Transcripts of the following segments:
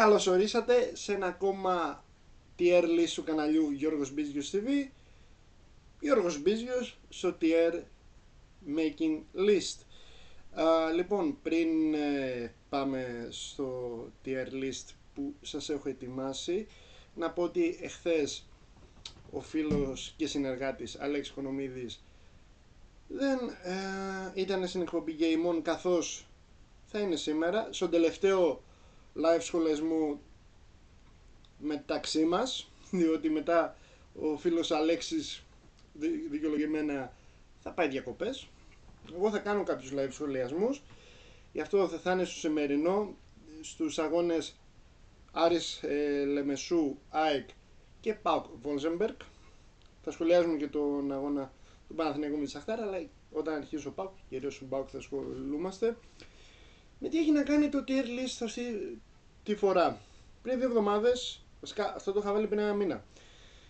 Καλώς ορίσατε σε ένα ακόμα tier list του καναλιού Γιώργος Μπίζιος TV. Γιώργος Μπίζιος στο tier making list. Λοιπόν, πριν πάμε στο tier list που σας έχω ετοιμάσει, να πω ότι εχθές ο φίλος και συνεργάτης Αλέξης Οικονομίδης δεν ήταν στην εκπομπή Game On, καθώς θα είναι σήμερα στον τελευταίο live σχολιασμό μεταξύ μας, διότι μετά ο φίλος Αλέξης δικαιολογημένα θα πάει διακοπές. Εγώ θα κάνω κάποιους live σχολιασμούς, γι' αυτό θα είναι στο σημερινό στους αγώνες Άρης Λεμεσού, ΑΕΚ και ΠΑΟΚ Βόλζεμπεργκ. Θα σχολιάζουμε και τον αγώνα του Παναθηναϊκού με τη Σαχτάρα, αλλά όταν αρχίσει ο ΠΑΟΚ, κυρίως στον ΠΑΟΚ θα ασχολούμαστε. Με τι έχει να κάνει το tier list αυτή τη φορά? Πριν 2 εβδομάδες, αυτό το είχα βάλει πριν ένα μήνα,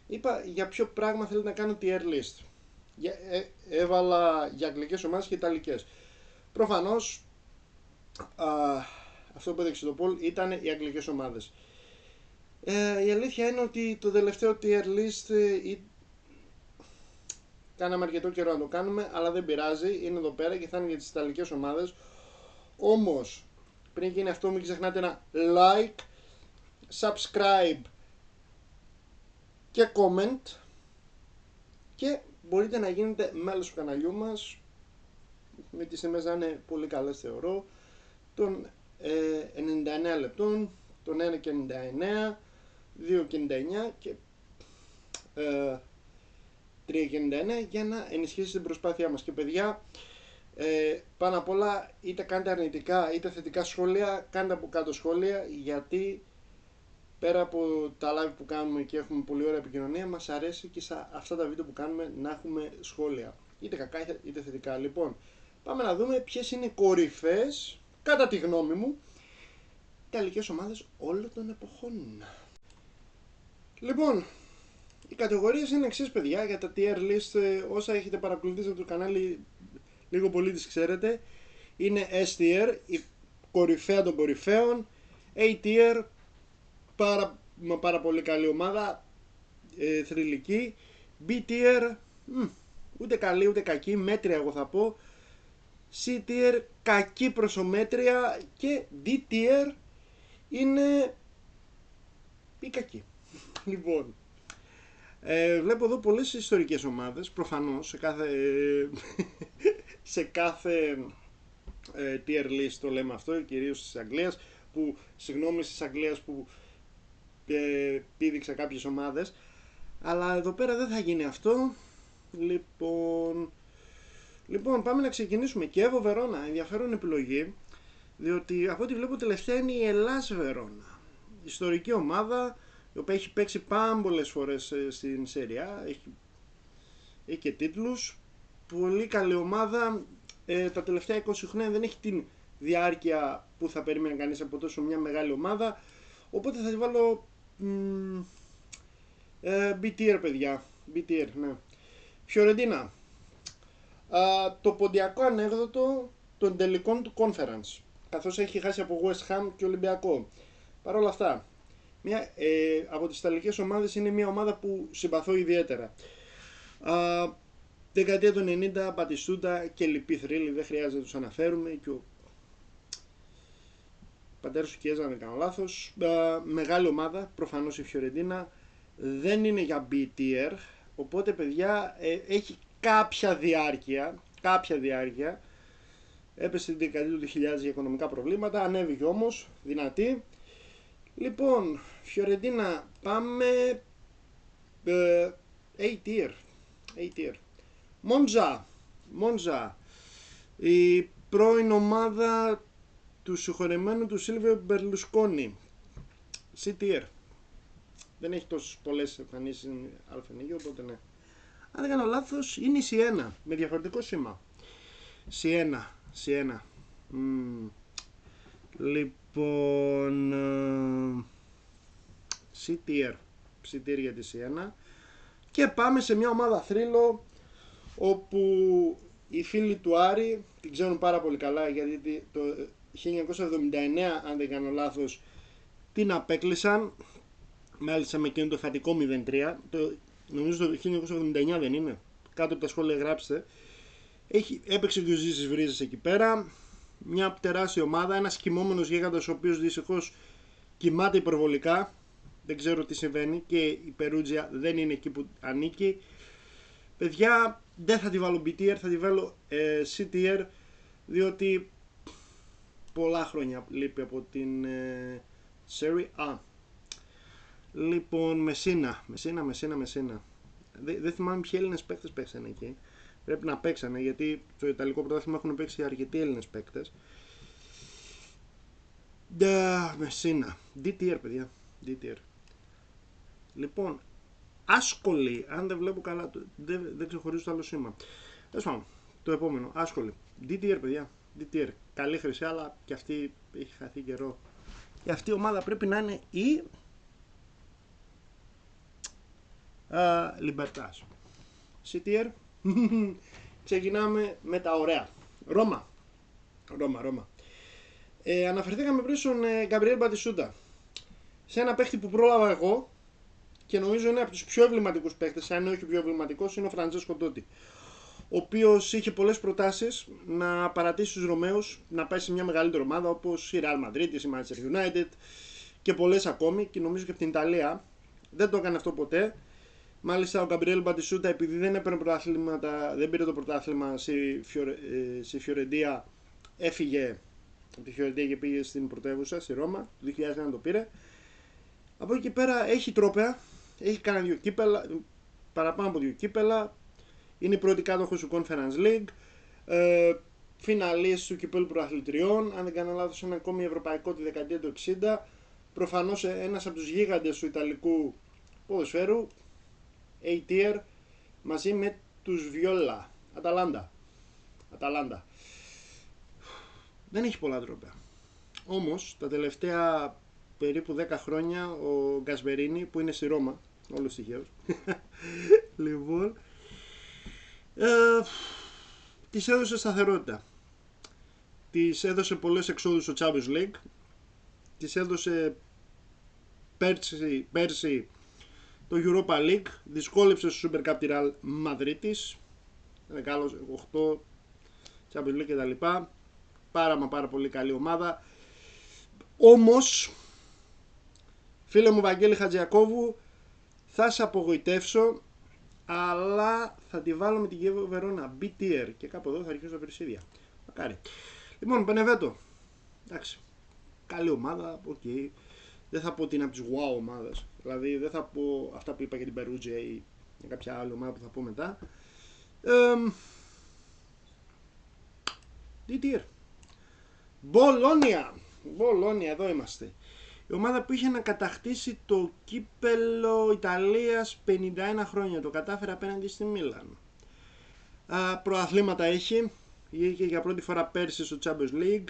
είπα για ποιο πράγμα θέλετε να κάνω tier list. Έβαλα για αγγλικές ομάδες και ιταλικές. Προφανώς αυτό που έδειξε το poll ήταν οι αγγλικές ομάδες. Η αλήθεια είναι ότι το τελευταίο tier list κάναμε αρκετό καιρό να το κάνουμε, αλλά δεν πειράζει, είναι εδώ πέρα και θα είναι για τις ιταλικές ομάδες. Όμως πριν γίνει αυτό, μην ξεχνάτε ένα like, subscribe και comment, και μπορείτε να γίνετε μέλος του καναλιού μας με τις τιμές να είναι πολύ καλές, θεωρώ, των 99 λεπτών, των 1,99, 2,99 και 3,99, για να ενισχύσετε την προσπάθειά μας. Και παιδιά, πάνω απ' όλα, είτε κάντε αρνητικά είτε θετικά σχόλια, κάντε από κάτω σχόλια, γιατί πέρα από τα live που κάνουμε και έχουμε πολύ ωραία επικοινωνία, μας αρέσει και σε αυτά τα βίντεο που κάνουμε να έχουμε σχόλια, είτε κακά είτε θετικά. Λοιπόν, πάμε να δούμε ποιες είναι οι κορυφές, κατά τη γνώμη μου, ιταλικές ομάδες όλων των εποχών. Λοιπόν, οι κατηγορίες είναι εξής, παιδιά, για τα tier list. Όσα έχετε παρακολουθήσει από το κανάλι λίγο πολύ τις ξέρετε. Είναι S tier, η κορυφαία των κορυφαίων. A tier, πάρα πολύ καλή ομάδα, θρυλική. B tier, ούτε καλή ούτε κακή, μέτρια εγώ θα πω. C tier, κακή προσωμέτρια. Και D tier είναι η κακή. Λοιπόν, βλέπω εδώ πολλές ιστορικές ομάδες, προφανώς σε κάθε tier list το λέμε αυτό, κυρίως της Αγγλίας, της Αγγλίας που πήδηξα κάποιες ομάδες, αλλά εδώ πέρα δεν θα γίνει αυτό. Λοιπόν, πάμε να ξεκινήσουμε. Και Εύω Βερόνα, ενδιαφέρον επιλογή, διότι από ό,τι βλέπω τελευταία είναι η Ελλάς Βερόνα, ιστορική ομάδα, η οποία έχει παίξει πάμπολες φορές στην Σέρια, έχει και τίτλους, πολύ καλή ομάδα. Τα τελευταία 20 χρόνια δεν έχει την διάρκεια που θα περίμενε κανείς από τόσο μια μεγάλη ομάδα, οπότε θα τη βάλω B tier, παιδιά, B tier, ναι. Φιωρεντίνα, το ποντιακό ανέκδοτο των τελικών του Conference, καθώς έχει χάσει από West Ham και Ολυμπιακό. Παρ' όλα αυτά, από τις ιταλικές ομάδες είναι μια ομάδα που συμπαθώ ιδιαίτερα. Δεκαετία του 90, Μπατιστούτα και λοιποί θρύλοι, δεν χρειάζεται να τους αναφέρουμε, και ο πατέρας του Κιέζα, αν δεν κάνω λάθος. Μεγάλη ομάδα, προφανώς η Φιωρεντίνα δεν είναι για B tier, οπότε παιδιά έχει κάποια διάρκεια. Έπεσε την δεκαετία του 2000 για οικονομικά προβλήματα, ανέβηκε όμως δυνατή. Λοιπόν, Φιωρεντίνα, πάμε A tier. Μόντζα, η πρώην ομάδα του συγχωρεμένου του Σίλβιο Μπερλουσκόνη, C tier. Δεν έχει τόσες πολλές εμφανίσεις αλφενίγιο, οπότε ναι. Αν δεν κάνω λάθος, είναι η Σιένα, με διαφορετικό σήμα. Σιένα. Λοιπόν, C tier για τη Σιένα. Και πάμε σε μια ομάδα θρύλο, όπου οι φίλοι του Άρη την ξέρουν πάρα πολύ καλά, γιατί το 1979, αν δεν κάνω λάθος, την απέκλεισαν, μάλιστα με εκείνο το φατικό 0-3, νομίζω το 1979 δεν είναι, κάτω από τα σχόλια γράψτε. Έπαιξε και ο Ζήσης Βρίζας εκεί πέρα, μια τεράστια ομάδα, ένας κοιμόμενος γίγαντας ο οποίος δυστυχώς κοιμάται υπερβολικά, δεν ξέρω τι συμβαίνει και η Περούτζια δεν είναι εκεί που ανήκει. Παιδιά, δεν θα τη βάλω B tier, θα τη βάλω C tier, διότι πολλά χρόνια λείπει από την Serie A. Λοιπόν, Μεσίνα. Δεν θυμάμαι ποιοι Έλληνες παίκτες παίξανε εκεί. Πρέπει να παίξανε, γιατί στο Ιταλικό πρωτάθλημα έχουν παίξει αρκετοί Έλληνες παίκτες. Μεσίνα. D tier, παιδιά. D tier. Λοιπόν, Άσκολη, αν δεν βλέπω καλά, δεν ξεχωρίζω το άλλο σήμα. Το επόμενο, Άσκολη. D tier, παιδιά. D tier. Καλή χρυσή, αλλά και αυτή έχει χαθεί καιρό. Και αυτή η ομάδα πρέπει να είναι η Λιμπερτάς. C tier. Ξεκινάμε με τα ωραία. Ρώμα. Αναφερθήκαμε πριν στον Γκαμπριέλ Μπατιστούτα. Σε ένα παίχτη που πρόλαβα εγώ και νομίζω είναι από τους πιο εμβληματικούς παίχτες, αν όχι ο πιο εμβληματικός, είναι ο Φραντζέσκο Τότι. Ο οποίος είχε πολλές προτάσεις να παρατήσει τους Ρωμαίους, να πάει σε μια μεγαλύτερη ομάδα όπως η Real Madrid, η Manchester United και πολλές ακόμη, και νομίζω και από την Ιταλία. Δεν το έκανε αυτό ποτέ. Μάλιστα ο Γκαμπριέλ Μπατιστούτα, επειδή δεν πήρε το πρωτάθλημα στη Φιωρεντία, έφυγε από τη Φιωρεντία και πήγε στην πρωτεύουσα, στη Ρώμα. Το 2001 το πήρε. Από εκεί και πέρα έχει τρόπαια, έχει κάνει 2 κύπελα, παραπάνω από 2 κύπελα. Είναι η πρώτη κάτοχος του Conference League. Φιναλίες του κυπέλου προαθλητριών. Αν δεν κάνω λάθος, ένα ακόμη ευρωπαϊκό τη δεκαετία του 60. Προφανώς ένας από τους γίγαντες του ιταλικού ποδοσφαίρου. A tier, μαζί με τους Βιόλα. Αταλάντα. Δεν έχει πολλά τρόπαια. Όμως τα τελευταία περίπου 10 χρόνια ο Γκασπερίνι, που είναι στη Ρώμα, όλος τυχαίος, λοιπόν, της έδωσε σταθερότητα. Της έδωσε πολλές εξόδους στο Champions League. Της έδωσε πέρσι το Europa League. Δυσκόλεψε στο Super Cup τη Real Madrid. Μεγάλος 8 Champions League κτλ. Πάρα πολύ καλή ομάδα. Όμως, φίλε μου Βαγγέλη Χατζιακόβου, θα σε απογοητεύσω, αλλά θα τη βάλω με την Κιέβο Βερόνα B tier και κάπου εδώ θα αρχίσω τα περισσίδια. Μακάρι. Λοιπόν, Μπενεβέτο. Εντάξει. Καλή ομάδα, ok. Δεν θα πω ότι είναι από τις wow ομάδες. Δηλαδή δεν θα πω αυτά που είπα για την Περούτζια ή για κάποια άλλη ομάδα που θα πω μετά. D tier. Μπολόνια, εδώ είμαστε. Η ομάδα που είχε να κατακτήσει το κύπελο Ιταλίας 51 χρόνια. Το κατάφερε απέναντι στη Μίλαν. Προαθλήματα είχε για πρώτη φορά πέρσι στο Champions League.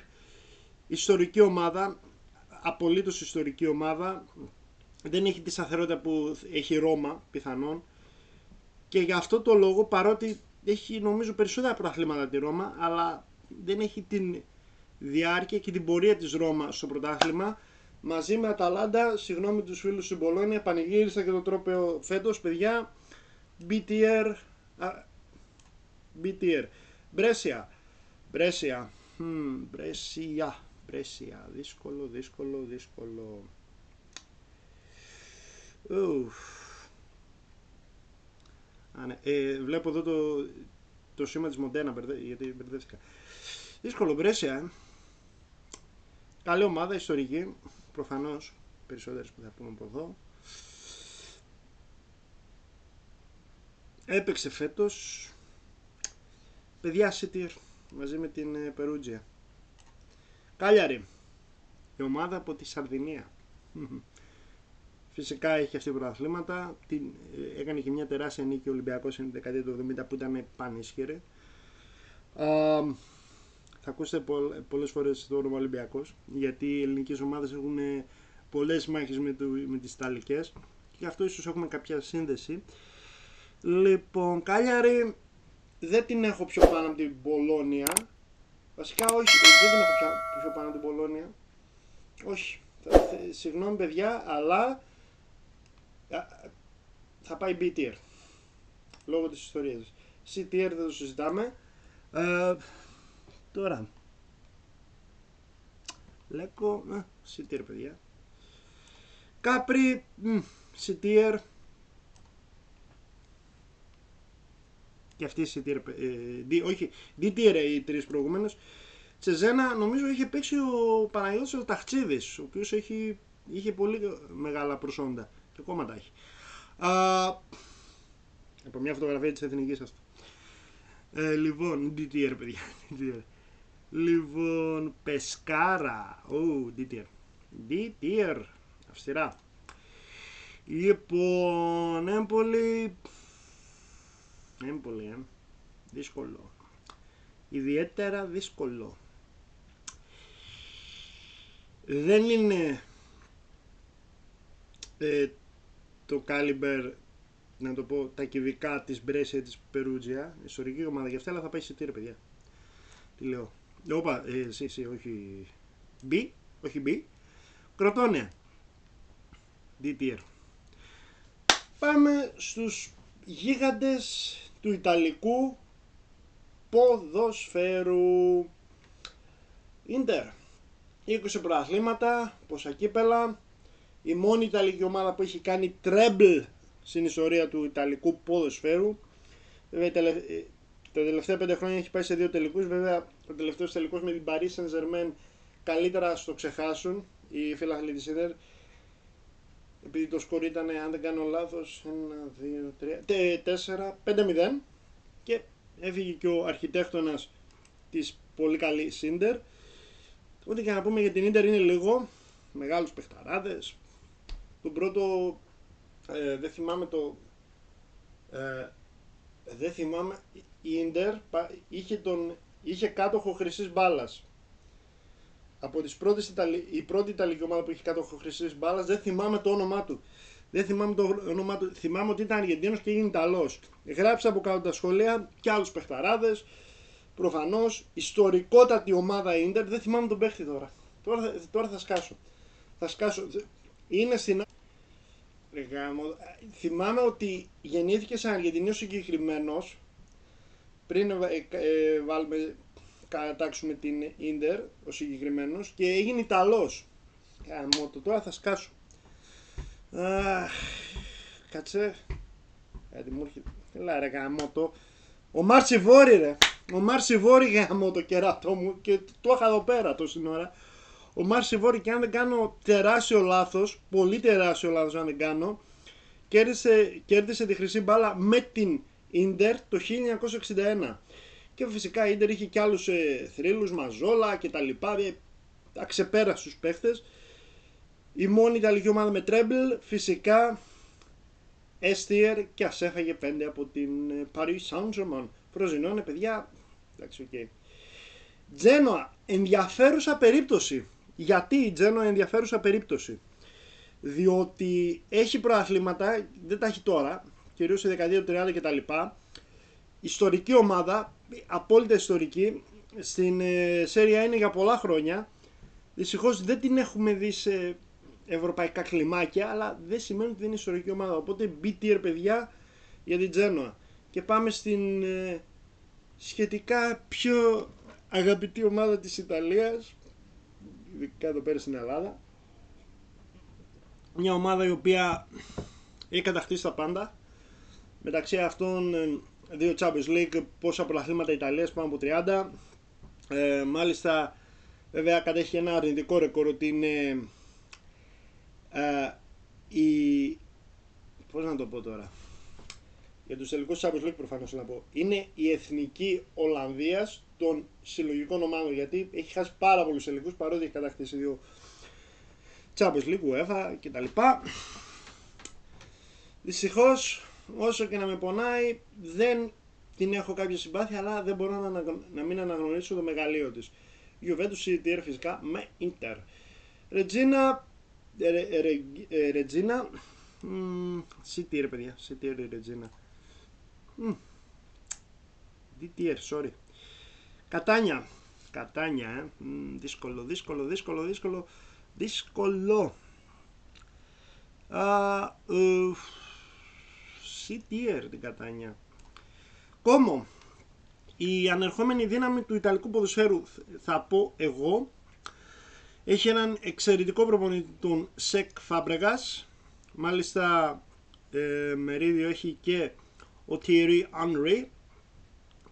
Ιστορική ομάδα, απολύτως ιστορική ομάδα. Δεν έχει τη σταθερότητα που έχει η Ρώμα πιθανόν. Και για αυτό το λόγο, παρότι έχει νομίζω περισσότερα προαθλήματα τη Ρώμα, αλλά δεν έχει την διάρκεια και την πορεία της Ρώμα στο πρωτάθλημα. Μαζί με Αταλάντα, συγγνώμη τους φίλους του Μπολόνια, πανηγύρισα και το τρόπαιο φέτος, παιδιά. B tier. Μπρέσια. Δύσκολο. Βλέπω εδώ το σήμα της Μοντένα, γιατί μπερδεύτηκα. Δύσκολο, Μπρέσια. Καλή ομάδα, ιστορική. Προφανώς, περισσότερες που θα πούμε από εδώ. Έπαιξε φέτος. Παιδιά, City μαζί με την Περούτζια. Κάλιαρη. Η ομάδα από τη Σαρδινία. Φυσικά έχει αυτή πρωταθλήματα. Έκανε και μια τεράστια νίκη ο Ολυμπιακός στην δεκαετία του 70 που ήταν πανίσχυρη. Θα ακούσετε πολλές φορές το όνομα Ολυμπιακός, γιατί οι ελληνικές ομάδες έχουν πολλές μάχες με τις Ιταλικές και γι' αυτό ίσως έχουμε κάποια σύνδεση. Λοιπόν, Κάλιαρη δεν την έχω πιο πάνω από την Μπολόνια. Βασικά όχι, δεν την έχω πιο πάνω από την Μπολόνια. Όχι, Συγγνώμη παιδιά, αλλά θα πάει B tier. Λόγω της ιστορίας. C tier δεν το συζητάμε. Τώρα Λέκο, C tier παιδιά. Κάπρι, C tier. Και αυτή C tier, όχι, D tier οι τρεις προηγούμενες. Τσεζένα νομίζω είχε παίξει ο Παναγιώτης ο Ταχτσίδης, ο οποίος είχε πολύ μεγάλα προσόντα και ακόμα τα έχει. Από μια φωτογραφία της εθνικής αυτό. Λοιπόν, D tier παιδιά. Λοιπόν, Πεσκάρα. D tier. D tier. Αυστηρά. Λοιπόν, Έμπολη. Δύσκολο. Ιδιαίτερα δύσκολο. Δεν είναι το caliber, να το πω, τα κυβικά της Μπρέσια της Περούτζια, ιστορική ομάδα και αυτά, αλλά θα πάει σε τύρε παιδιά. Τι λέω. Όπα, όχι B, όχι B. Κροτόνια. D tier. Πάμε στους γίγαντες του Ιταλικού ποδοσφαίρου. Ίντερ. 20 πρωταθλήματα, πόσα κύπελα. Η μόνη Ιταλική ομάδα που έχει κάνει treble στην ιστορία του Ιταλικού ποδοσφαίρου. Βέβαια τα τελευταία 5 χρόνια έχει πάει σε 2 τελικούς. Βέβαια ο τελευταίος τελικός με την Paris Saint-Germain καλύτερα στο ξεχάσουν οι φίλαθλοι της Ίντερ. Επειδή το σκορ ήταν, αν δεν κάνω λάθος, 4-5-0 και έφυγε και ο αρχιτέκτονας της πολύ καλής Ίντερ. Ό,τι και να πούμε για την Ίντερ είναι λίγο, μεγάλους παιχταράδες. Τον πρώτο, δεν θυμάμαι, η Ίντερ είχε κάτοχο χρυσής μπάλας. Από τις πρώτες η πρώτη Ιταλική ομάδα που είχε κάτοχο χρυσής μπάλας, δεν θυμάμαι το όνομά του. Θυμάμαι ότι ήταν Αργεντίνος και έγινε Ιταλός. Γράψα από κάτω τα σχολεία και άλλους παιχταράδες. Προφανώς ιστορικότατη ομάδα Ίντερ, δεν θυμάμαι τον παίχτη τώρα. Τώρα θα σκάσω. Είναι στην... Θυμάμαι ότι γεννήθηκε σαν Αργεντινός συγκεκριμένος, πριν κατάξουμε την Ίντερ ο συγκεκριμένος, και έγινε Ιταλός. Τώρα θα σκάσω. Κάτσε. Γιατί μου έρχεται. Έλα ρε γαμώτο. Ο Μαρσιβόρη ρε. Ο Μαρσιβόρη γαμώτο κεράτο μου. Και το είχα εδώ πέρα τόση ώρα. Ο Μαρσιβόρη, και αν δεν κάνω τεράστιο λάθος, πολύ τεράστιο λάθος αν δεν κάνω, κέρδισε τη χρυσή μπάλα με την Ίντερ το 1961. Και φυσικά η Ίντερ είχε κι άλλους θρύλους, Μαζόλα και τα λοιπά, αξεπέραστους παίχτες. Η μόνη Ιταλική ομάδα με treble, φυσικά S-tier, και ας έφαγε 5 από την Paris Saint-Germain. Φροζινώνε παιδιά, εντάξει, οκ. Τζένοα, ενδιαφέρουσα περίπτωση. Γιατί η Τζένοα ενδιαφέρουσα περίπτωση? Διότι έχει προαθλήματα, δεν τα έχει τώρα, κυρίως στη δεκαετία του 30 κτλ. Ιστορική ομάδα, απόλυτα ιστορική, στην Serie A είναι για πολλά χρόνια. Δυστυχώς δεν την έχουμε δει σε ευρωπαϊκά κλιμάκια, αλλά δεν σημαίνει ότι δεν είναι ιστορική ομάδα. Οπότε B-tier παιδιά για την Τζένοα. Και πάμε στην σχετικά πιο αγαπητή ομάδα της Ιταλίας, ειδικά εδώ πέρα στην Ελλάδα. Μια ομάδα η οποία έχει κατακτήσει τα πάντα. Μεταξύ αυτών 2 Champions League, πόσα πρωταθλήματα Ιταλίας, πάνω από 30. Μάλιστα βέβαια κατέχει ένα αρνητικό ρεκόρ, ότι είναι πώς να το πω τώρα, για τους τελικούς Champions League προφανώς να πω, είναι η εθνική Ολλανδίας των συλλογικών ομάδων, γιατί έχει χάσει πάρα πολλούς τελικούς, παρότι έχει κατακτήσει 2 Champions League, UEFA κτλ. Δυστυχώς, όσο και να με πονάει, δεν την έχω κάποια συμπάθεια, αλλά δεν μπορώ να μην αναγνωρίσω το μεγαλείο της. Juventus CTR φυσικά με Inter. Regina CTR παιδιά, CTR Regina. DTR, sorry. Κατάνια, δύσκολο. Δύσκολο. C-tier την Κατάνια. Κόμο. Η ανερχόμενη δύναμη του Ιταλικού ποδοσφαίρου, θα πω εγώ, έχει έναν εξαιρετικό προπονητή, τον Σεκ Φάμπρεγας. Μάλιστα μερίδιο έχει και ο Thierry Henry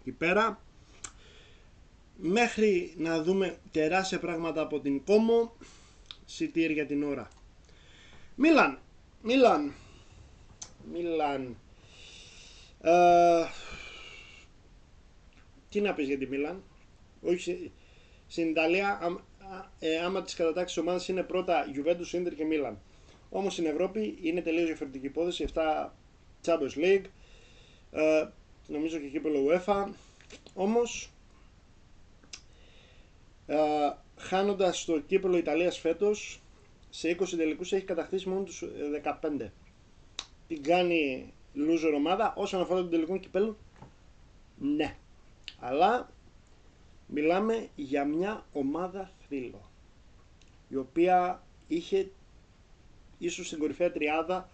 εκεί πέρα. Μέχρι να δούμε τεράστια πράγματα από την Κόμο, C-tier για την ώρα. Μίλαν. Τι να πεις για τη Μίλαν? Όχι, στην Ιταλία άμα τις κατατάξεις ομάδες είναι πρώτα Juventus, Inter και Μίλαν. Όμως στην Ευρώπη είναι τελείως διαφορετική υπόθεση. 7 Champions League, νομίζω και κύπελλο UEFA. Όμως χάνοντας το κύπελλο Ιταλίας φέτος, σε 20 τελικούς έχει κατακτήσει μόνο τους 15. Την κάνει loser ομάδα. Όσον αφορά τον τελικό κυπέλλο, ναι. Αλλά μιλάμε για μια ομάδα θρύλο, η οποία είχε ίσως την κορυφαία τριάδα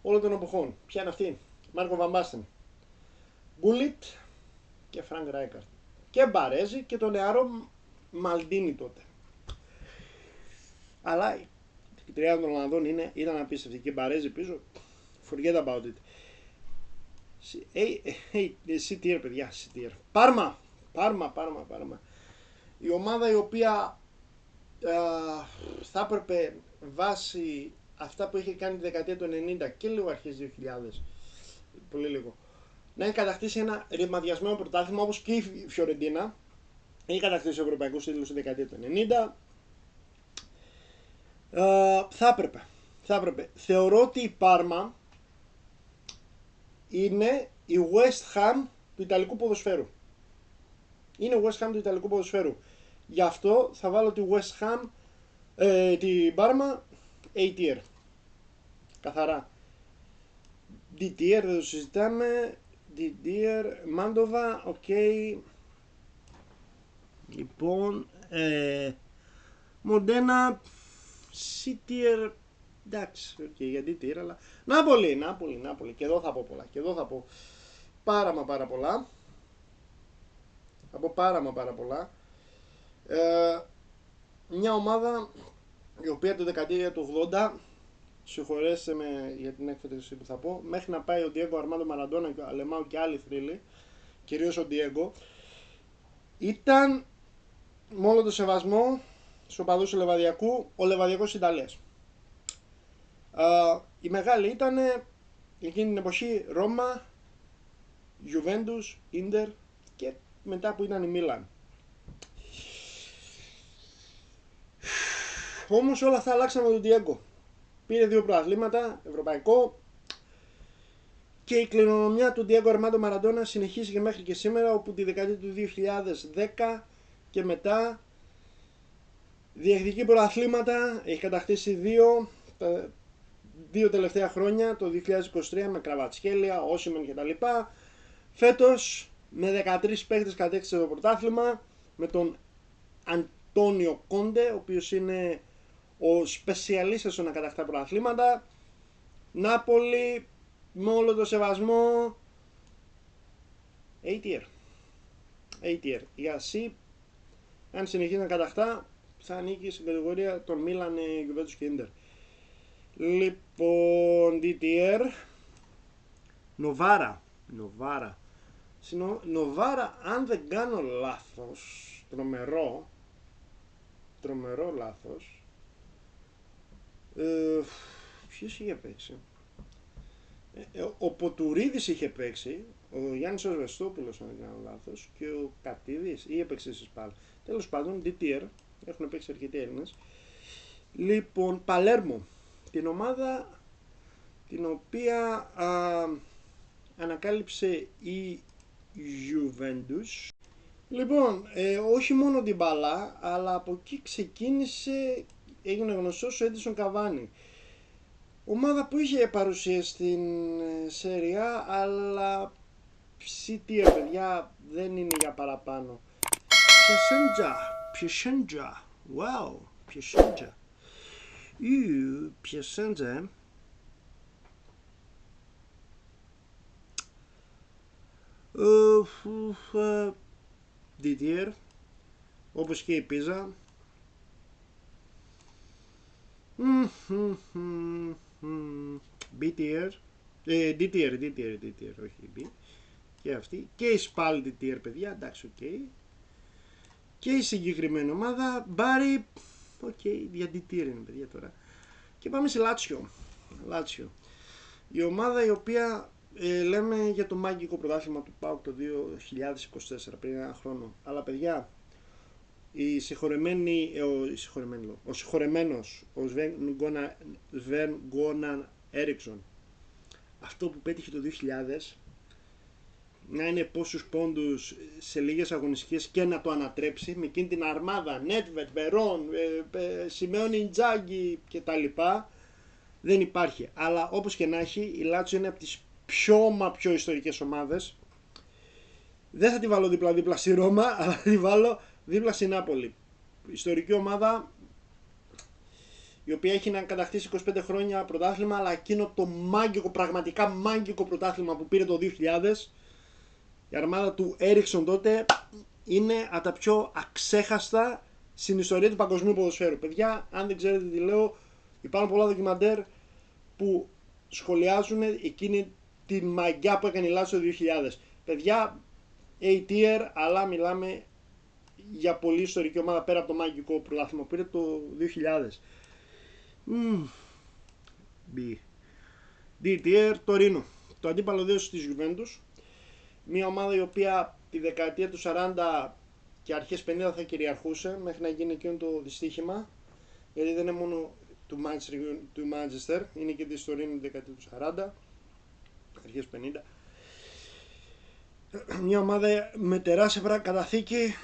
όλων των εποχών. Ποια είναι αυτή? Μάρκο Βαν Μπάστεν, Γκούλιτ και Φρανκ Ράικαρτ. Και Μπαρέζι και το νεαρό Μαλντίνι τότε. Αλλά η τριάδα των Ολλανδών ήταν απίστευτη. Και Μπαρέζι πίσω, forget about it. C-tier, παιδιά, C-tier. Πάρμα. Η ομάδα η οποία θα έπρεπε βάσει αυτά που είχε κάνει τη δεκαετία του 90 και λίγο αρχές 2000, πολύ λίγο, να έχει κατακτήσει ένα ρημαδιασμένο πρωτάθλημα, όπως και η Φιωρεντίνα έχει κατακτήσει ευρωπαϊκούς τίτλους στη δεκαετία του 90. Θα έπρεπε. Θεωρώ ότι η Πάρμα είναι η West Ham του Ιταλικού ποδοσφαίρου. Είναι West Ham του Ιταλικού ποδοσφαίρου. Γι' αυτό θα βάλω τη West Ham, την Parma A-tier. Καθαρά. D-tier δεν το συζητάμε. D-tier, Μάντοβα, οκ. Λοιπόν, Μοντένα, C-tier, εντάξει, για D-tier, αλλά Νάπολη, και εδώ θα πω πολλά, και εδώ θα πω πάρα πολλά. Θα πω πάρα πολλά. Μια ομάδα η οποία το δεκαετία του 80, συγχωρέστε με για την έκφραση που θα πω, μέχρι να πάει ο Diego Armando Maradona και ο Αλεμάου και άλλοι θρύλοι, κυρίως ο Diego, ήταν, με όλο το σεβασμό στους οπαδούς του Λεβαδιακού, ο Λεβαδιακός Ιταλίας. Οι μεγάλοι ήταν εκείνη την εποχή Ρώμα, Juventus, Inter και μετά που ήταν η Μίλαν. Όμως όλα αυτά αλλάξαν με τον Diego. Πήρε 2 πρωταθλήματα, ευρωπαϊκό, και η κληρονομιά του Diego Armando Maradona συνεχίζει και μέχρι και σήμερα, όπου τη δεκαετία του 2010 και μετά διεκδικεί πρωταθλήματα. Έχει κατακτήσει 2 τελευταία χρόνια, το 2023 με Κραβατσχέλια, Όσιμεν κτλ. Φέτος με 13 παίκτες κατέκτησε το πρωτάθλημα με τον Αντώνιο Κόντε, ο οποίος είναι ο σπεσιαλίστας στο να κατακτά πρωταθλήματα. Νάπολη, με όλο το σεβασμό, A-tier. Για C, αν συνεχίσει να κατακτά, θα ανήκει στην κατηγορία των Μίλαν, Juventus και Inter. Λοιπόν, D-tier, Νοβάρα, αν δεν κάνω λάθος, τρομερό λάθος, ποιος είχε παίξει? Ο Ποτουρίδης είχε παίξει, ο Γιάννης ο Βεστόπουλος αν δεν κάνω λάθος, και ο Κατίδης, ή έπαιξε στις Σπάλ. Τέλος πάντων, D-tier, έχουν παίξει αρκετοί Έλληνες. Λοιπόν, Παλέρμο, την ομάδα την οποία ανακάλυψε η Juventus. Λοιπόν, όχι μόνο την μπάλα, αλλά από εκεί ξεκίνησε, έγινε γνωστός ο Έντισον Καβάνι. Ομάδα που είχε παρουσία στην Σέρια, αλλά C-tier, παιδιά, δεν είναι για παραπάνω. Πιεσέντζα, wow, Πιεσέντζα. Piacenza. DTR, όπως και η πίζα. BTR, DTR, όχι B. Και αυτή. Και η SPAL DTR, παιδιά, εντάξει, οκ. Και η συγκεκριμένη ομάδα, Μπάρι, οκ, για DTR είναι, παιδιά, τώρα. Και πάμε σε Λάτσιο. Η ομάδα η οποία λέμε για το μάγικο πρωτάθλημα του ΠΑΟΚ το 2024, πριν ένα χρόνο. Αλλά παιδιά, ο συγχωρεμένος, ο Σβεν Γκόναν Έριξον, αυτό που πέτυχε το 2000, να είναι πόσους πόντους σε λίγες αγωνιστικές και να το ανατρέψει με εκείνη την αρμάδα, Νέτβετ, Βερόν, Σιμεών Ιντζάγκη κτλ. Δεν υπάρχει. Αλλά όπως και να έχει, η Λάτσιο είναι από τις πιο ιστορικές ομάδες. Δεν θα τη βάλω δίπλα-δίπλα στη Ρώμα, αλλά θα τη βάλω δίπλα στη Νάπολη. Ιστορική ομάδα, η οποία έχει να κατακτήσει 25 χρόνια πρωτάθλημα, αλλά εκείνο το πραγματικά μάγικο πρωτάθλημα που πήρε το 2000, η αρμάδα του Έριξον τότε, είναι από τα πιο αξέχαστα στην ιστορία του παγκοσμίου ποδοσφαίρου. Παιδιά, αν δεν ξέρετε τι λέω, υπάρχουν πολλά ντοκιμαντέρ που σχολιάζουν εκείνη τη μαγιά που έκανε η Λάτσιο το 2000. Παιδιά, A-tier, αλλά μιλάμε για πολύ ιστορική ομάδα πέρα από το μαγικό πρωτάθλημα που πήρε το 2000. B. D-tier, Τωρίνο. Το αντίπαλο δέος της Juventus. Μια ομάδα η οποία τη δεκαετία του 40 και αρχές 50 θα κυριαρχούσε μέχρι να γίνει εκείνο το δυστύχημα. Γιατί δεν είναι μόνο του Manchester, είναι και της Τωρίνου τη δεκαετία του 40, αρχές 50. Μια ομάδα με τεράστια καταθήκη,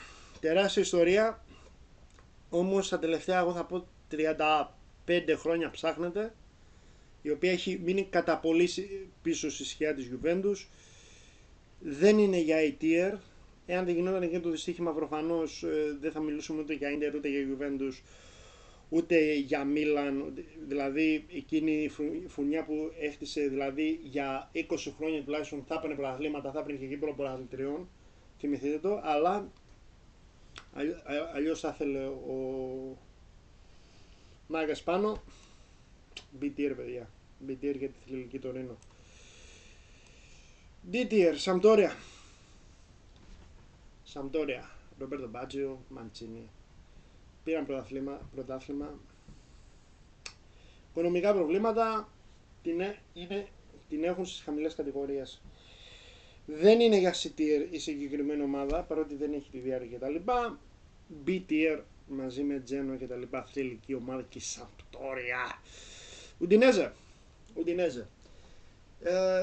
τεράστια ιστορία, όμως τα τελευταία, εγώ θα πω 35 χρόνια ψάχνεται, η οποία έχει μείνει κατά πολύ πίσω στη σκιά της Juventus. Δεν είναι για A-tier. Εάν δεν γινόταν εκείνο το δυστύχημα, προφανώς δεν θα μιλούσαμε ούτε για Inter, ούτε για Juventus, ούτε για Μίλαν. Δηλαδή εκείνη η φουνιά που έφτιασε, δηλαδή για 20 χρόνια τουλάχιστον θα έπαιρνε πρωταθλήματα, θα έπαιρνε και κύπελλο πρωταθλητριών, θυμηθείτε το, αλλά αλλιώς θα ήθελε ο Μάγκας πάνω. B-tier, παιδιά, B-tier για τη θηλυκή Τωρίνο. D-tier, Σαμπτόρια, Ρομπέρτο Μπάτζιο, Μαντσίνι. Πήραν πρωτάθλημα. Οικονομικά προβλήματα την έχουν στις χαμηλές κατηγορίες. Δεν είναι για C-tier η συγκεκριμένη ομάδα, παρότι δεν έχει τη διάρκεια κτλ. B-tier μαζί με Τζένο κτλ. Θηλυκή ομάδα και Σαμπτόρια. Ουντινέζε.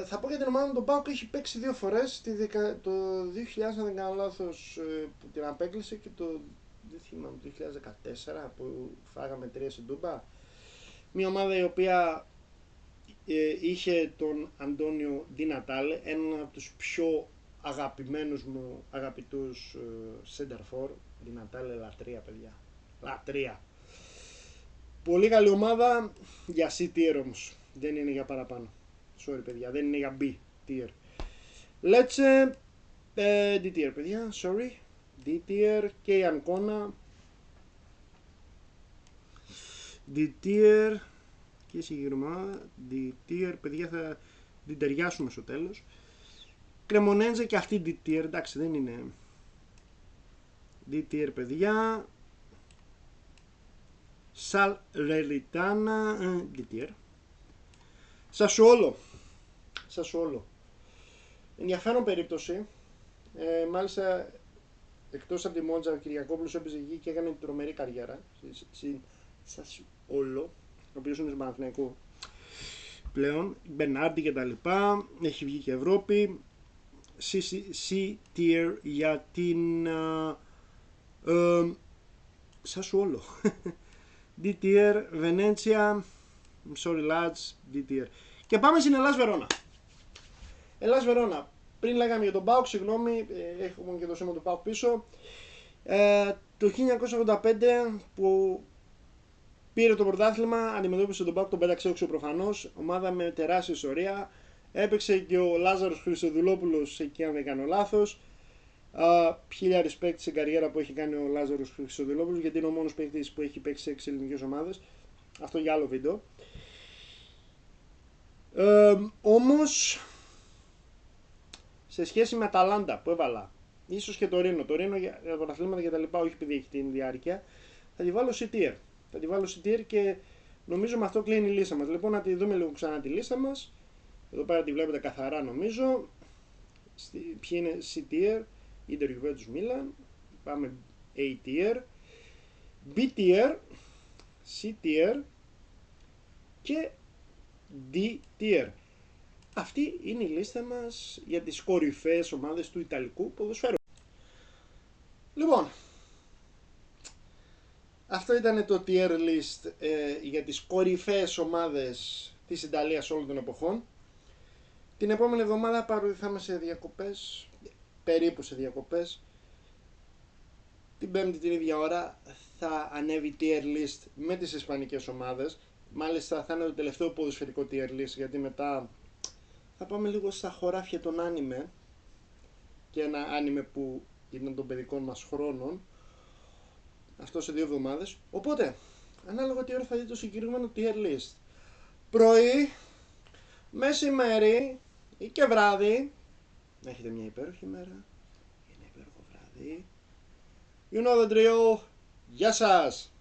Θα πω για την ομάδα του ΠΑΟΚ, έχει παίξει 2 φορές, το 2000 αν δεν κάνω λάθος που την απέκλεισε και το 2014 που φάγαμε 3 στην Τούμπα. Μια ομάδα η οποία είχε τον Αντώνιο Ντι Νατάλε, έναν από τους πιο αγαπητούς center for. Ντι Νατάλε, λατρεία, παιδιά, λατρεία. Πολύ καλή ομάδα, για C-tier όμως, δεν είναι για παραπάνω. Sorry, παιδιά, δεν είναι για B-tier. Λέτσε, D-tier, παιδιά, sorry. D-tier και η Ανκόνα. D-tier και η συγκεκριμένα D-tier, παιδιά, θα την ταιριάσουμε στο τέλος. Κρεμονέντζε και αυτή D-tier, εντάξει, δεν είναι D-tier, παιδιά. Σαλεριτάνα, D-tier. Σασουόλο. Ενδιαφέρον περίπτωση. Μάλιστα, εκτός από τη Μόντζα, ο Κυριακόπουλος έπαιζε εκεί και έκανε τρομερή καριέρα. Σασουόλο, ο οποίος είναι στο Παναθηναϊκό πλέον. Μπενάρντι και τα λοιπά. Έχει βγει και Ευρώπη. C-tier για την Σασουόλο. D-tier, Βενέτσια. Sorry lads, D-tier. Και πάμε στην Ελλάς Βερόνα. Πριν λέγαμε για τον ΠΑΟΚ, συγγνώμη, έχουμε και το σήμα του ΠΑΟΚ πίσω. Το 1985 που Πήρε το πρωτάθλημα, αντιμετώπισε τον ΠΑΟΚ, τον πέταξε έξω προφανώς. Ομάδα με τεράστια ιστορία. Έπαιξε και ο Λάζαρος Χριστοδουλόπουλος εκεί, αν δεν κάνω λάθος. Χίλια respect στην καριέρα που έχει κάνει ο Λάζαρος Χριστοδουλόπουλος, γιατί είναι ο μόνος παίκτης που έχει παίξει σε 6 ελληνικές ομάδες. Αυτό για άλλο βίντεο. Όμως, σε σχέση με Αταλάντα που έβαλα, ίσως και το Ρήνο για τα αθλήματα και τα λοιπά, όχι επειδή έχει την διάρκεια, θα τη βάλω C-tier. Θα τη βάλω C-tier και νομίζω με αυτό κλείνει η λίστα μας. Λοιπόν, να τη δούμε λίγο ξανά τη λίστα μας. Εδώ πέρα τη βλέπετε καθαρά νομίζω. Ποιοι είναι C-tier, Inter, Juventus, Milan. Πάμε A-tier, B-tier, C-tier και D-tier. Αυτή είναι η λίστα μας για τις κορυφαίες ομάδες του Ιταλικού ποδοσφαίρου. Λοιπόν, αυτό ήταν το tier list για τις κορυφαίες ομάδες της Ιταλίας όλων των εποχών. Την επόμενη εβδομάδα, παρότι θα είμαστε σε διακοπές, περίπου σε διακοπές, την Πέμπτη την ίδια ώρα θα ανέβει tier list με τις ισπανικές ομάδες. Μάλιστα θα είναι το τελευταίο ποδοσφαιρικό tier list, γιατί μετά θα πάμε λίγο στα χωράφια των άνιμε και ένα άνιμε που ήταν των παιδικών μας χρόνων. Αυτό σε 2 εβδομάδες. Οπότε, ανάλογα τι ώρα θα δείτε το συγκεκριμένο tier list. Πρωί, μεσημέρι ή και βράδυ. Να έχετε μια υπέροχη μέρα, ένα υπέροχο βράδυ. You know the drill. Γεια σας!